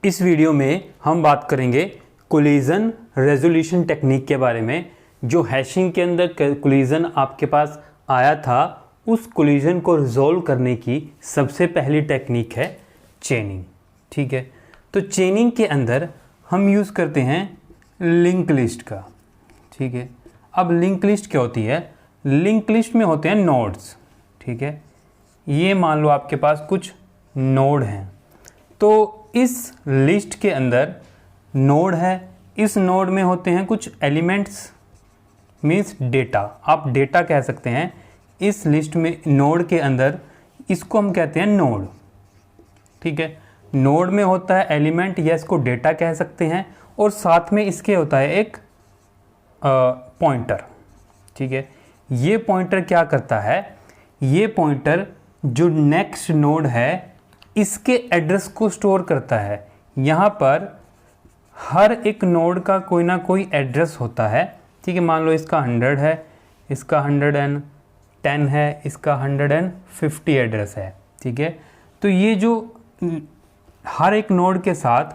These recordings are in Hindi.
इस वीडियो में हम बात करेंगे कोलिजन रेजोल्यूशन टेक्निक के बारे में। जो हैशिंग के अंदर कोलिजन आपके पास आया था, उस कोलिजन को रिजोल्व करने की सबसे पहली टेक्निक है चेनिंग। ठीक है, तो चेनिंग के अंदर हम यूज़ करते हैं लिंक लिस्ट का। ठीक है, अब लिंक लिस्ट क्या होती है? लिंक लिस्ट में होते हैं नोड्स। ठीक है, ये मान लो आपके पास कुछ नोड हैं, तो इस लिस्ट के अंदर नोड है, इस नोड में होते हैं कुछ एलिमेंट्स, मीन्स डेटा, आप डेटा कह सकते हैं। इस लिस्ट में नोड के अंदर इसको हम कहते हैं नोड। ठीक है, नोड में होता है एलिमेंट या इसको डेटा कह सकते हैं, और साथ में इसके होता है एक पॉइंटर। ठीक है, ये पॉइंटर क्या करता है? ये पॉइंटर जो नेक्स्ट नोड है इसके एड्रेस को स्टोर करता है। यहाँ पर हर एक नोड का कोई ना कोई एड्रेस होता है। ठीक है, मान लो इसका 100 है, इसका 110 है, इसका 150 एड्रेस है। ठीक है, तो ये जो हर एक नोड के साथ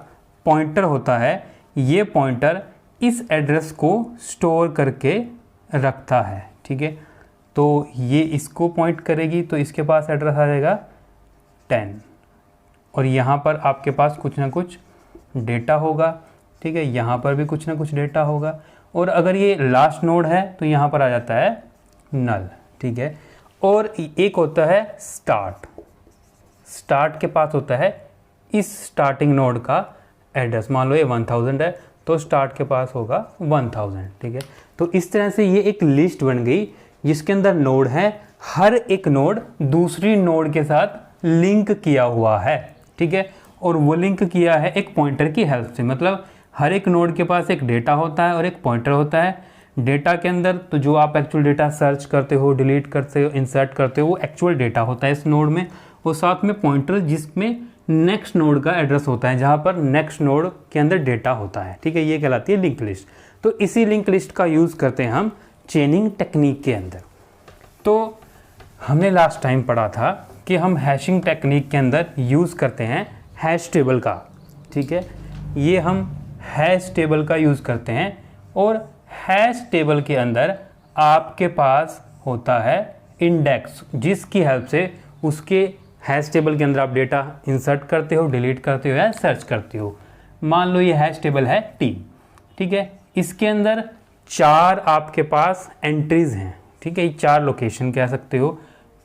पॉइंटर होता है, ये पॉइंटर इस एड्रेस को स्टोर करके रखता है। ठीक है, तो ये इसको पॉइंट करेगी, तो इसके पास एड्रेस आ जाएगा 10, और यहाँ पर आपके पास कुछ ना कुछ डेटा होगा। ठीक है, यहाँ पर भी कुछ ना कुछ डेटा होगा, और अगर ये लास्ट नोड है तो यहाँ पर आ जाता है नल। ठीक है, और एक होता है स्टार्ट। स्टार्ट के पास होता है इस स्टार्टिंग नोड का एड्रेस। मान लो ये 1000 है, तो स्टार्ट के पास होगा 1000। ठीक है, तो इस तरह से ये एक लिस्ट बन गई जिसके अंदर नोड है, हर एक नोड दूसरी नोड के साथ लिंक किया हुआ है। ठीक है, और वो लिंक किया है एक पॉइंटर की हेल्प से। मतलब हर एक नोड के पास एक डेटा होता है और एक पॉइंटर होता है। डेटा के अंदर तो जो आप एक्चुअल डेटा सर्च करते हो, डिलीट करते हो, इंसर्ट करते हो, वो एक्चुअल डेटा होता है इस नोड में, और साथ में पॉइंटर जिसमें नेक्स्ट नोड का एड्रेस होता है, जहाँ पर नेक्स्ट नोड के अंदर डेटा होता है। ठीक है, ये कहलाती है लिंक लिस्ट। तो इसी लिंक लिस्ट का यूज़ करते हैं हम चेनिंग टेक्निक के अंदर। तो हमने लास्ट टाइम पढ़ा था कि हम हैशिंग टेक्निक के अंदर यूज़ करते हैं हैश टेबल का। ठीक है, ये हम हैश टेबल का यूज़ करते हैं, और हैश टेबल के अंदर आपके पास होता है इंडेक्स, जिसकी हेल्प से उसके हैश टेबल के अंदर आप डेटा इंसर्ट करते हो, डिलीट करते हो या सर्च करते हो। मान लो ये हैश टेबल है T। ठीक है, इसके अंदर 4 आपके पास एंट्रीज हैं। ठीक है, ये 4 लोकेशन कह सकते हो,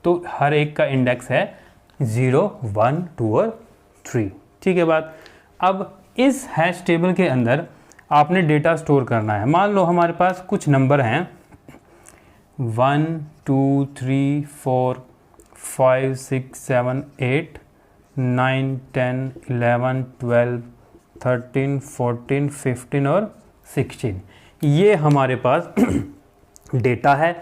तो हर एक का इंडेक्स है 0, 1, 2 और 3। ठीक है बात। अब इस हैश टेबल के अंदर आपने डेटा स्टोर करना है। मान लो हमारे पास कुछ नंबर हैं 1, 2, 3, 4, 5, 6, 7, 8, 9, 10, 11, 12, 13, 14, 15 और 16। ये हमारे पास डेटा है,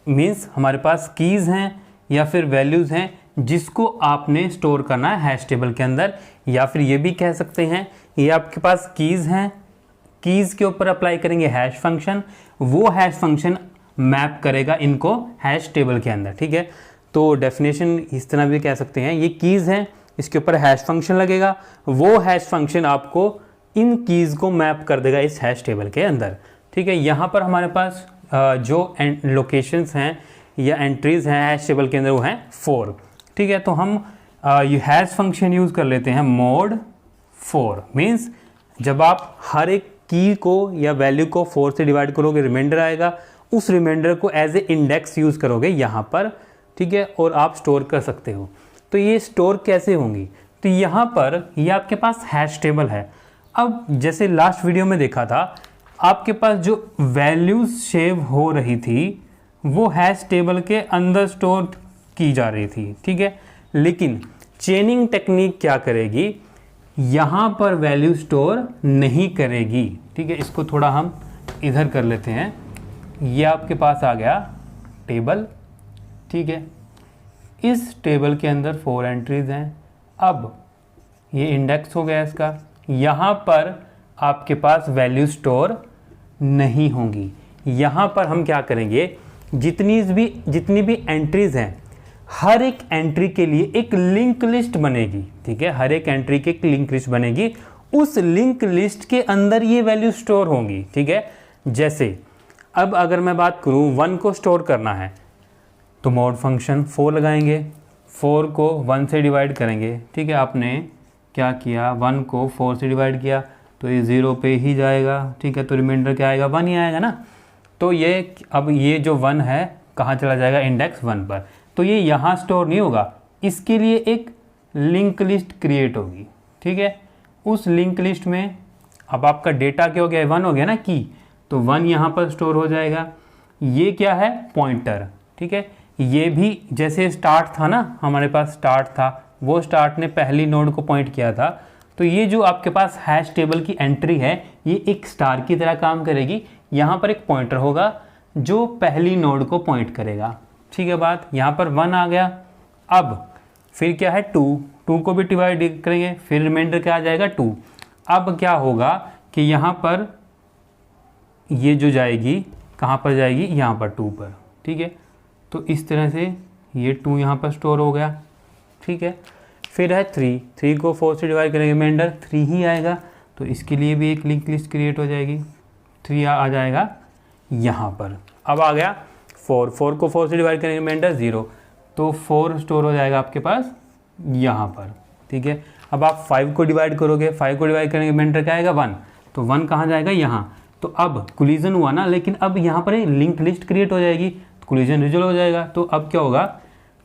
मीन्स हमारे पास कीज़ हैं या फिर वैल्यूज़ हैं जिसको आपने स्टोर करना है हैश टेबल के अंदर। या फिर ये भी कह सकते हैं ये आपके पास कीज़ हैं, कीज़ के ऊपर अप्लाई करेंगे हैश फंक्शन, वो हैश फंक्शन मैप करेगा इनको हैश टेबल के अंदर। ठीक है, तो डेफिनेशन इस तरह भी कह सकते हैं, ये कीज़ हैं, इसके ऊपर हैश फंक्शन लगेगा, वो हैश फंक्शन आपको इन कीज़ को मैप कर देगा इस हैश टेबल के अंदर। ठीक है, यहाँ पर हमारे पास जो लोकेशंस हैं या एंट्रीज हैं हैश टेबल के अंदर वो हैं 4। ठीक है, तो हम ये हैश फंक्शन यूज़ कर लेते हैं मोड 4। मीन्स जब आप हर एक की को या वैल्यू को 4 से डिवाइड करोगे, रिमाइंडर आएगा, उस रिमाइंडर को एज ए इंडेक्स यूज़ करोगे यहाँ पर। ठीक है, और आप स्टोर कर सकते हो। तो ये स्टोर कैसे होंगी? तो यहाँ पर ये आपके पास हैश टेबल है। अब जैसे लास्ट वीडियो में देखा था, आपके पास जो वैल्यूज सेव हो रही थी वो हैश टेबल के अंदर स्टोर की जा रही थी। ठीक है, लेकिन चेनिंग टेक्निक क्या करेगी? यहाँ पर वैल्यू स्टोर नहीं करेगी। ठीक है, इसको थोड़ा हम इधर कर लेते हैं। ये आपके पास आ गया टेबल। ठीक है, इस टेबल के अंदर 4 एंट्रीज हैं। अब ये इंडेक्स हो गया इसका, यहाँ पर आपके पास वैल्यू स्टोर नहीं होंगी। यहाँ पर हम क्या करेंगे, जितनी भी एंट्रीज हैं, हर एक एंट्री के लिए एक लिंक लिस्ट बनेगी, ठीक है, हर एक एंट्री की एक लिंक लिस्ट बनेगी, उस लिंक लिस्ट के अंदर ये वैल्यू स्टोर होंगी, ठीक है। जैसे अब अगर मैं बात करूँ 1 को स्टोर करना है तो मॉड फंक्शन 4 लगाएंगे, 4 को 1 से डिवाइड करेंगे, ठीक है। आपने क्या किया, 1 को 4 से डिवाइड किया तो ये 0 पे ही जाएगा, ठीक है, तो रिमाइंडर क्या आएगा, 1 ही आएगा ना। तो ये अब ये जो 1 है कहाँ चला जाएगा, इंडेक्स 1 पर, तो ये यहाँ स्टोर नहीं होगा, इसके लिए एक लिंक लिस्ट क्रिएट होगी, ठीक है। उस लिंक लिस्ट में अब आपका डेटा क्या हो गया, 1 हो गया ना की, तो 1 यहाँ पर स्टोर हो जाएगा। ये क्या है, पॉइंटर, ठीक है। ये भी जैसे स्टार्ट था ना, हमारे पास स्टार्ट था, वो स्टार्ट ने पहली नोड को पॉइंट किया था, तो ये जो आपके पास हैश टेबल की एंट्री है ये एक स्टार की तरह काम करेगी। यहाँ पर एक पॉइंटर होगा जो पहली नोड को पॉइंट करेगा, ठीक है बात। यहाँ पर 1 आ गया, अब फिर क्या है 2 को भी डिवाइड करेंगे, फिर रिमाइंडर क्या आ जाएगा 2। अब क्या होगा कि यहाँ पर ये जो जाएगी कहाँ पर जाएगी, यहाँ पर 2 पर, ठीक है। तो इस तरह से ये 2 यहाँ पर स्टोर हो गया, ठीक है। फिर है 3 को 4 से डिवाइड करेंगे, रिमाइंडर 3 ही आएगा, तो इसके लिए भी एक लिंक लिस्ट क्रिएट हो जाएगी, 3 आ जाएगा यहाँ पर। अब आ गया 4 को 4 से डिवाइड करेंगे, रिमाइंडर 0, तो 4 स्टोर हो जाएगा आपके पास यहाँ पर, ठीक है। अब आप 5 को डिवाइड करोगे, 5 को डिवाइड करेंगे, रिमाइंडर क्या आएगा 1, तो 1 कहाँ जाएगा, यहाँ। तो अब कोलिजन हुआ ना, लेकिन अब यहाँ पर एक लिंक लिस्ट क्रिएट हो जाएगी, कोलिजन रिजल्ट हो जाएगा। तो अब क्या होगा,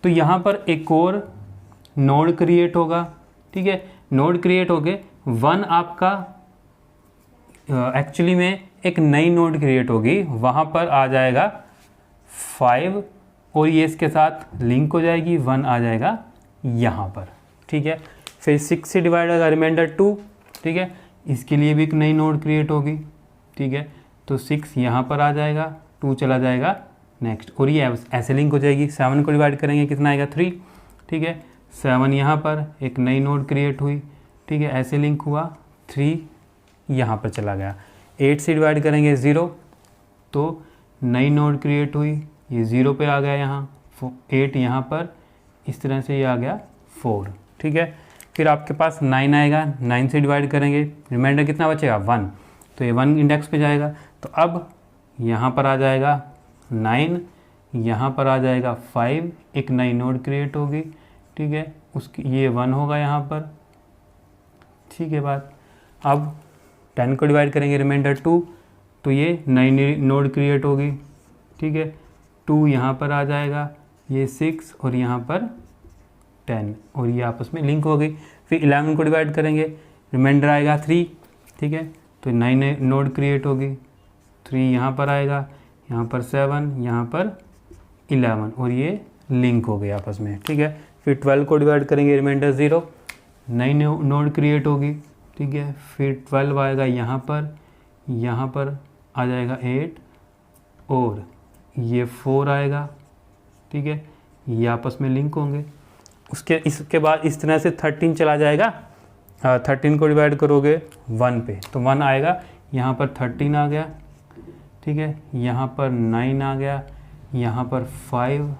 तो यहाँ पर एक और नोड क्रिएट होगा, ठीक है। नोड क्रिएट हो गए, 1 आपका एक्चुअली में एक नई नोड क्रिएट होगी, वहाँ पर आ जाएगा 5 और ये इसके साथ लिंक हो जाएगी, 1 आ जाएगा यहाँ पर, ठीक है। फिर 6 से डिवाइड होगा, रिमाइंडर 2, ठीक है, इसके लिए भी एक नई नोड क्रिएट होगी, ठीक है। तो 6 यहाँ पर आ जाएगा, 2 चला जाएगा नेक्स्ट, और ये ऐसे लिंक हो जाएगी। 7 को डिवाइड करेंगे, कितना आएगा 3, ठीक है। 7 यहाँ पर एक नई नोड क्रिएट हुई, ठीक है, ऐसे लिंक हुआ, 3 यहाँ पर चला गया। 8 से डिवाइड करेंगे 0, तो नई नोड क्रिएट हुई, ये 0 पे आ गया यहाँ, 8 यहाँ पर, इस तरह से ये आ गया 4, ठीक है। फिर आपके पास 9 आएगा, 9 से डिवाइड करेंगे, रिमाइंडर कितना बचेगा 1, तो ये 1 इंडेक्स पे जाएगा। तो अब यहाँ पर आ जाएगा 9, यहाँ पर आ जाएगा 5, एक नई नोड क्रिएट होगी, ठीक है, उसकी ये 1 होगा यहाँ पर, ठीक है बात। अब 10 को डिवाइड करेंगे, रिमाइंडर 2, तो ये नई नोड क्रिएट होगी, ठीक है, 2 यहाँ पर आ जाएगा, ये 6 और यहाँ पर 10, और ये आपस में लिंक हो गई। फिर 11 को डिवाइड करेंगे, रिमाइंडर आएगा 3, ठीक है, तो नई नोड क्रिएट होगी, 3 यहाँ पर आएगा, यहाँ पर 7, यहाँ पर 11, और ये लिंक हो गए आपस में, ठीक है। फिर 12 को डिवाइड करेंगे, रिमाइंडर 0, नई नोड क्रिएट होगी, ठीक है। फिर 12 आएगा यहाँ पर आ जाएगा 8, और ये 4 आएगा, ठीक है, ये आपस में लिंक होंगे। इसके बाद इस तरह से 13 चला जाएगा, 13 को डिवाइड करोगे 1 पे, तो 1 आएगा, यहाँ पर 13 आ गया, ठीक है, यहाँ पर 9 आ गया, यहाँ पर 5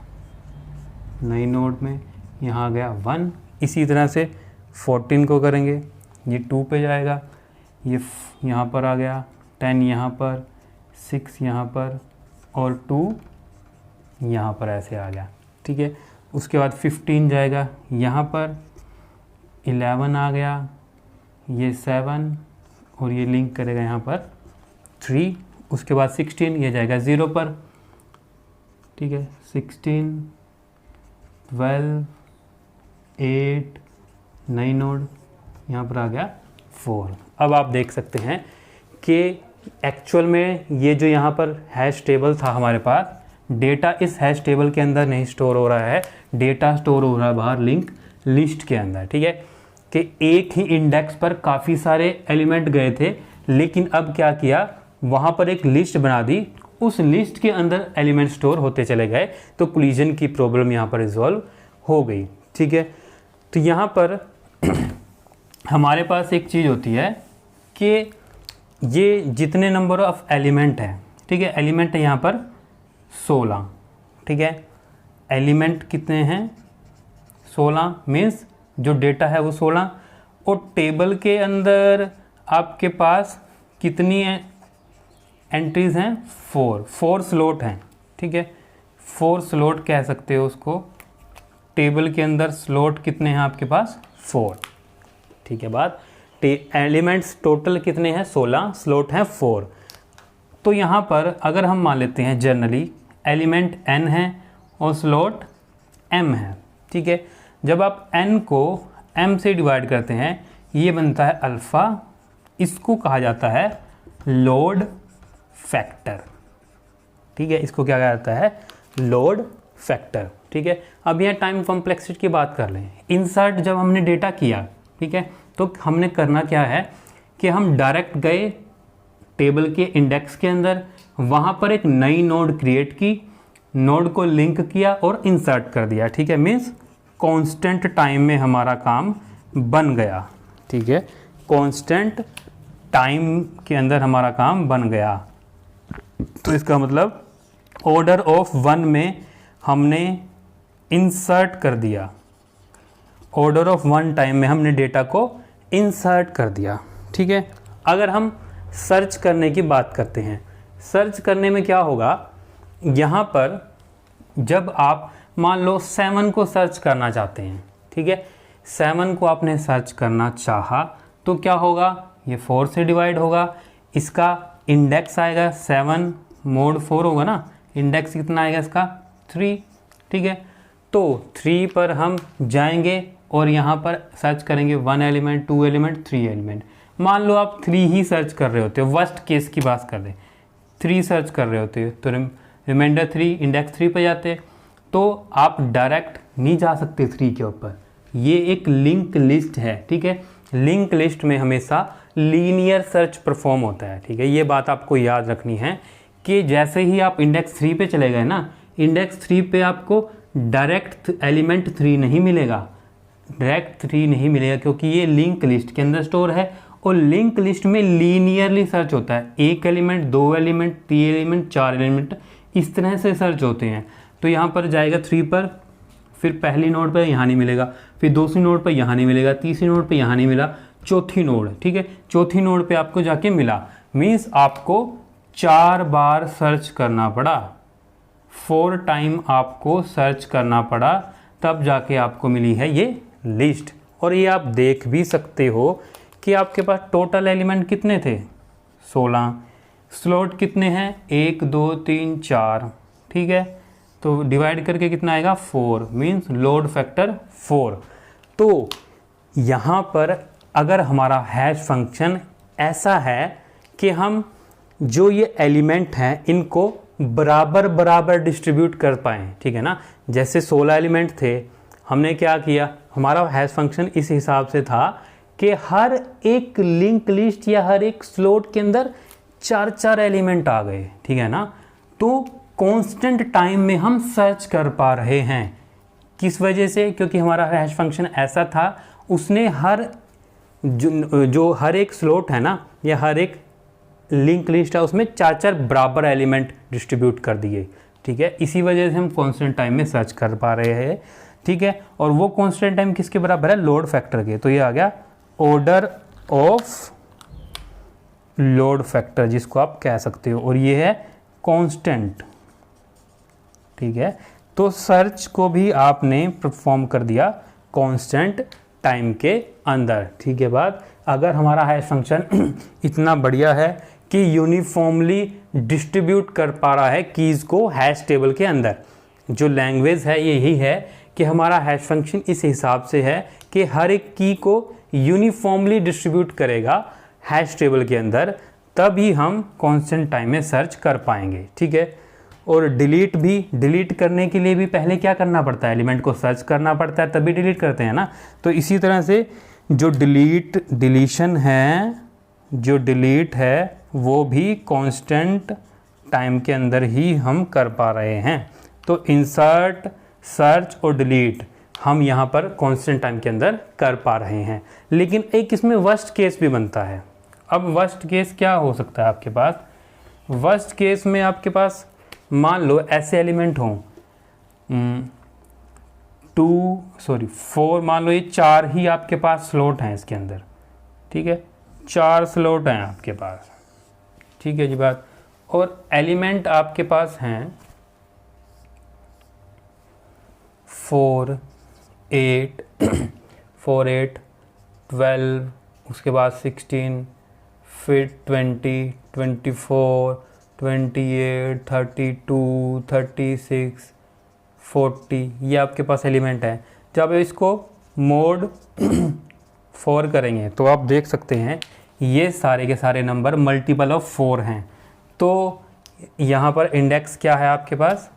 नई नोड में, यहाँ आ गया 1। इसी तरह से 14 को करेंगे, ये 2 पे जाएगा, ये यहाँ पर आ गया, 10 यहाँ पर, 6 यहाँ पर, और 2 यहाँ पर ऐसे आ गया, ठीक है। उसके बाद 15 जाएगा यहाँ पर, 11 आ गया, ये 7, और ये लिंक करेगा यहाँ पर 3। उसके बाद 16 ये जाएगा 0 पर, ठीक है, 16, 12, 8 नई नोड, यहाँ पर आ गया 4। अब आप देख सकते हैं कि एक्चुअल में ये जो यहाँ पर हैश टेबल था हमारे पास, डेटा इस हैश टेबल के अंदर नहीं स्टोर हो रहा है, डेटा स्टोर हो रहा है बाहर लिंक लिस्ट के अंदर, ठीक है। कि एक ही इंडेक्स पर काफ़ी सारे एलिमेंट गए थे, लेकिन अब क्या किया, वहाँ पर एक लिस्ट बना दी, उस लिस्ट के अंदर एलिमेंट स्टोर होते चले गए, तो कोलिजन की प्रॉब्लम यहाँ पर रिजॉल्व हो गई, ठीक है। तो यहाँ पर हमारे पास एक चीज़ होती है कि ये जितने नंबर ऑफ एलिमेंट हैं, ठीक है, एलिमेंट है यहाँ पर 16, ठीक है। एलिमेंट कितने हैं 16, मीन्स जो डेटा है वो 16, और टेबल के अंदर आपके पास कितनी एंट्रीज हैं 4 स्लॉट हैं, ठीक है 4 स्लॉट कह सकते हो उसको। टेबल के अंदर स्लॉट कितने हैं आपके पास 4, ठीक है बात। एलिमेंट्स टोटल कितने हैं 16, स्लॉट हैं 4। तो यहाँ पर अगर हम मान लेते हैं जनरली एलिमेंट n है और स्लॉट m है, ठीक है। जब आप n को m से डिवाइड करते हैं ये बनता है अल्फ़ा, इसको कहा जाता है लोड फैक्टर, ठीक है। इसको क्या कहा जाता है लोड फैक्टर, ठीक है। अब यहाँ टाइम कॉम्प्लेक्सिटी की बात कर लें। इंसर्ट जब हमने डेटा किया, ठीक है, तो हमने करना क्या है कि हम डायरेक्ट गए टेबल के इंडेक्स के अंदर, वहाँ पर एक नई नोड क्रिएट की, नोड को लिंक किया और इंसर्ट कर दिया, ठीक है। मीन्स कांस्टेंट टाइम में हमारा काम बन गया, ठीक है। कांस्टेंट टाइम के अंदर हमारा काम बन गया। तो इसका मतलब ऑर्डर ऑफ 1 में हमने इंसर्ट कर दिया, ऑर्डर ऑफ 1 टाइम में हमने डेटा को इंसर्ट कर दिया, ठीक है। अगर हम सर्च करने की बात करते हैं, सर्च करने में क्या होगा, यहाँ पर जब आप मान लो 7 को सर्च करना चाहते हैं, ठीक है, 7 को आपने सर्च करना चाहा तो क्या होगा, ये 4 से डिवाइड होगा, इसका इंडेक्स आएगा 7 mod 4 होगा ना, इंडेक्स कितना आएगा इसका 3, ठीक है। तो 3 पर हम जाएंगे और यहाँ पर सर्च करेंगे 1 एलिमेंट 2 एलिमेंट 3 एलिमेंट। मान लो आप 3 ही सर्च कर रहे होते हो, वर्स्ट केस की बात कर रहे, 3 सर्च कर रहे होते तो रिमाइंडर 3 इंडेक्स 3 पर जाते, तो आप डायरेक्ट नहीं जा सकते 3 के ऊपर, ये एक लिंक लिस्ट है, ठीक है। लिंक लिस्ट में हमेशा लीनियर सर्च परफॉर्म होता है, ठीक है। ये बात आपको याद रखनी है कि जैसे ही आप इंडेक्स 3 पे चले गए ना, इंडेक्स 3 पे आपको डायरेक्ट एलिमेंट 3 नहीं मिलेगा, डायरेक्ट 3 नहीं मिलेगा, क्योंकि ये लिंक लिस्ट के अंदर स्टोर है और लिंक लिस्ट में लीनियरली सर्च होता है, 1 एलिमेंट 2 एलिमेंट 3 एलिमेंट 4 एलिमेंट इस तरह से सर्च होते हैं। तो यहाँ पर जाएगा 3 पर, फिर पहली नोड पर यहाँ नहीं मिलेगा, फिर दूसरी नोड पर यहाँ नहीं मिलेगा, तीसरी नोड पर यहाँ नहीं मिला, चौथी नोड, ठीक है, चौथी नोड पे आपको जाके मिला, मीन्स आपको 4 बार सर्च करना पड़ा, 4 टाइम आपको सर्च करना पड़ा, तब जाके आपको मिली है ये लिस्ट। और ये आप देख भी सकते हो कि आपके पास टोटल एलिमेंट कितने थे 16, स्लॉट कितने हैं 1 2 3 4, ठीक है। तो डिवाइड करके कितना आएगा 4, मीन्स लोड फैक्टर 4। तो यहाँ पर अगर हमारा हैश फंक्शन ऐसा है कि हम जो ये एलिमेंट हैं इनको बराबर बराबर डिस्ट्रीब्यूट कर पाएँ, ठीक है ना। जैसे 16 एलिमेंट थे, हमने क्या किया, हमारा हैश फंक्शन इस हिसाब से था कि हर एक लिंक लिस्ट या हर एक स्लॉट के अंदर 4 एलिमेंट आ गए, ठीक है ना। तो कांस्टेंट टाइम में हम सर्च कर पा रहे हैं, किस वजह से, क्योंकि हमारा हैश फंक्शन ऐसा था, उसने हर जो हर एक स्लॉट है ना या हर एक लिंक लिस्ट है उसमें 4 बराबर एलिमेंट डिस्ट्रीब्यूट कर दिए, ठीक है। इसी वजह से हम कांस्टेंट टाइम में सर्च कर पा रहे हैं, ठीक है। और वो कांस्टेंट टाइम किसके बराबर है, लोड फैक्टर के। तो ये आ गया ऑर्डर ऑफ लोड फैक्टर, जिसको आप कह सकते हो, और ये है कांस्टेंट, ठीक है। तो सर्च को भी आपने परफॉर्म कर दिया कांस्टेंट टाइम के अंदर, ठीक है। बात अगर हमारा हैश फंक्शन इतना बढ़िया है कि यूनिफॉर्मली डिस्ट्रीब्यूट कर पा रहा है कीज़ को हैश टेबल के अंदर, जो लैंग्वेज है यही है कि हमारा हैश फंक्शन इस हिसाब से है कि हर एक की को यूनिफॉर्मली डिस्ट्रीब्यूट करेगा हैश टेबल के अंदर, तभी हम कांस्टेंट टाइम में सर्च कर पाएंगे, ठीक है। और डिलीट करने के लिए भी पहले क्या करना पड़ता है, एलिमेंट को सर्च करना पड़ता है, तभी डिलीट करते हैं ना। तो इसी तरह से जो डिलीशन है, जो डिलीट है वो भी कांस्टेंट टाइम के अंदर ही हम कर पा रहे हैं। तो इंसर्ट, सर्च और डिलीट हम यहाँ पर कांस्टेंट टाइम के अंदर कर पा रहे हैं। लेकिन एक इसमें वर्स्ट केस भी बनता है। अब वर्स्ट केस क्या हो सकता है आपके पास, वर्स्ट केस में आपके पास मान लो ऐसे एलिमेंट हों 4, मान लो ये 4 ही आपके पास स्लॉट हैं इसके अंदर, ठीक है, 4 स्लॉट हैं आपके पास, ठीक है जी बात। और एलिमेंट आपके पास हैं 4, 8 4, 8, 12, उसके बाद 16, फिर 20, 24, 28, 32, 36, 40, ये आपके पास एलिमेंट है। जब इसको मोड 4 करेंगे तो आप देख सकते हैं ये सारे के सारे नंबर मल्टीपल ऑफ 4 हैं। तो यहाँ पर इंडेक्स क्या है आपके पास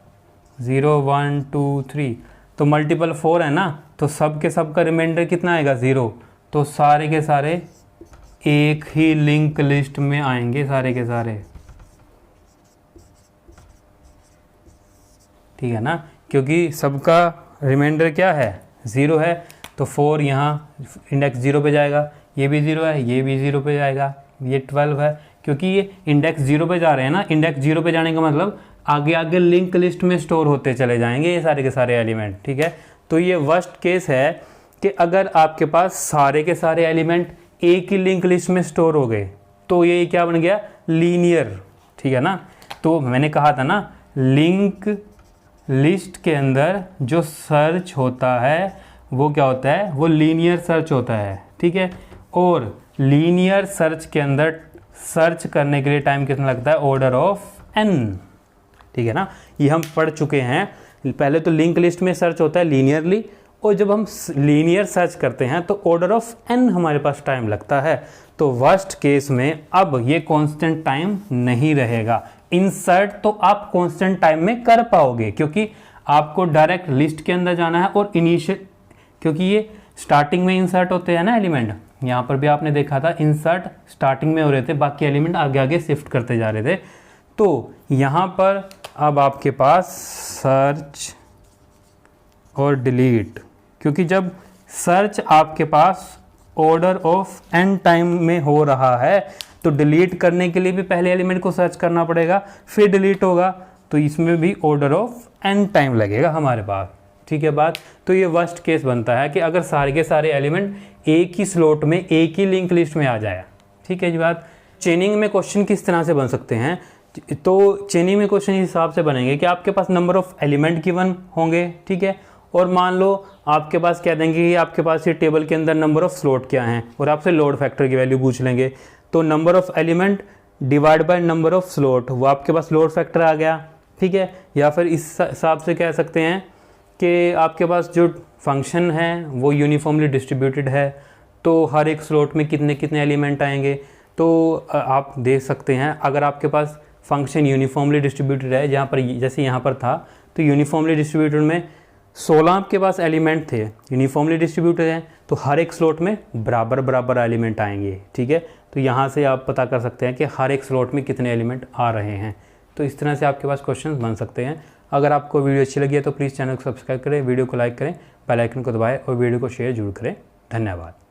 0, 1, 2, 3, तो मल्टीपल 4 है ना, तो सब के सब का रिमाइंडर कितना आएगा 0। तो सारे के सारे एक ही लिंक लिस्ट में आएंगे, सारे के सारे, ठीक है ना, क्योंकि सबका रिमाइंडर क्या है 0 है। तो 4 यहाँ इंडेक्स 0 पे जाएगा, ये भी 0 है, ये भी 0 पे जाएगा, ये 12 है, क्योंकि ये इंडेक्स 0 पे जा रहे हैं ना। इंडेक्स 0 पे जाने का मतलब आगे आगे लिंक लिस्ट में स्टोर होते चले जाएंगे ये सारे के सारे एलिमेंट, ठीक है। तो ये वर्स्ट केस है कि अगर आपके पास सारे के सारे एलिमेंट एक ही लिंक लिस्ट में स्टोर हो गए तो ये क्या बन गया लीनियर, ठीक है ना। तो मैंने कहा था ना लिंक लिस्ट के अंदर जो सर्च होता है वो क्या होता है, वो लीनियर सर्च होता है, ठीक है। और लीनियर सर्च के अंदर सर्च करने के लिए टाइम कितना लगता है, ऑर्डर ऑफ n, ठीक है ना। ये हम पढ़ चुके हैं। पहले तो लिंक लिस्ट में सर्च होता है लीनियरली, और जब हम लीनियर सर्च करते हैं तो ऑर्डर ऑफ n हमारे पास टाइम लगता है। तो वर्स्ट केस में अब ये कांस्टेंट टाइम नहीं रहेगा। इंसर्ट तो आप कांस्टेंट टाइम में कर पाओगे, क्योंकि आपको डायरेक्ट लिस्ट के अंदर जाना है, और इनिशियल, क्योंकि ये स्टार्टिंग में इंसर्ट होते हैं ना एलिमेंट, यहाँ पर भी आपने देखा था इंसर्ट स्टार्टिंग में हो रहे थे, बाकी एलिमेंट आगे आगे शिफ्ट करते जा रहे थे। तो यहाँ पर अब आपके पास सर्च और डिलीट, क्योंकि जब सर्च आपके पास ऑर्डर ऑफ n टाइम में हो रहा है तो डिलीट करने के लिए भी पहले एलिमेंट को सर्च करना पड़ेगा, फिर डिलीट होगा, तो इसमें भी ऑर्डर ऑफ n टाइम लगेगा हमारे पास, ठीक है बात। तो ये वर्स्ट केस बनता है कि अगर सारे के सारे एलिमेंट एक ही स्लॉट में एक ही लिंक लिस्ट में आ जाए, ठीक है जी बात। चेनिंग में क्वेश्चन किस तरह से बन सकते हैं, तो चेनिंग में क्वेश्चन इस हिसाब से बनेंगे कि आपके पास नंबर ऑफ एलिमेंट गिवन होंगे, ठीक है, और मान लो आपके पास कह देंगे कि आपके पास ये टेबल के अंदर नंबर ऑफ स्लॉट क्या हैं, और आपसे लोड फैक्टर की वैल्यू पूछ लेंगे। तो number of element divide by number of slot, वो आपके पास लोड फैक्टर आ गया, ठीक है। या फिर इस हिसाब से कह सकते हैं कि आपके पास जो फंक्शन है वो यूनिफॉर्मली डिस्ट्रीब्यूटेड है, तो हर एक स्लॉट में कितने कितने एलिमेंट आएंगे। तो आप देख सकते हैं अगर आपके पास फंक्शन यूनिफॉर्मली डिस्ट्रीब्यूटेड है, जहाँ पर जैसे यहाँ पर था, तो यूनिफॉर्मली डिस्ट्रीब्यूटेड में 16 आपके पास एलिमेंट थे, यूनिफॉर्मली डिस्ट्रीब्यूटेड हैं, तो हर एक स्लॉट में बराबर बराबर एलिमेंट आएंगे, ठीक है। तो यहाँ से आप पता कर सकते हैं कि हर एक स्लॉट में कितने एलिमेंट आ रहे हैं। तो इस तरह से आपके पास क्वेश्चन बन सकते हैं। अगर आपको वीडियो अच्छी लगी है तो प्लीज़ चैनल को सब्सक्राइब करें, वीडियो को लाइक करें, बेल आइकन को दबाएं और वीडियो को शेयर जरूर करें। धन्यवाद।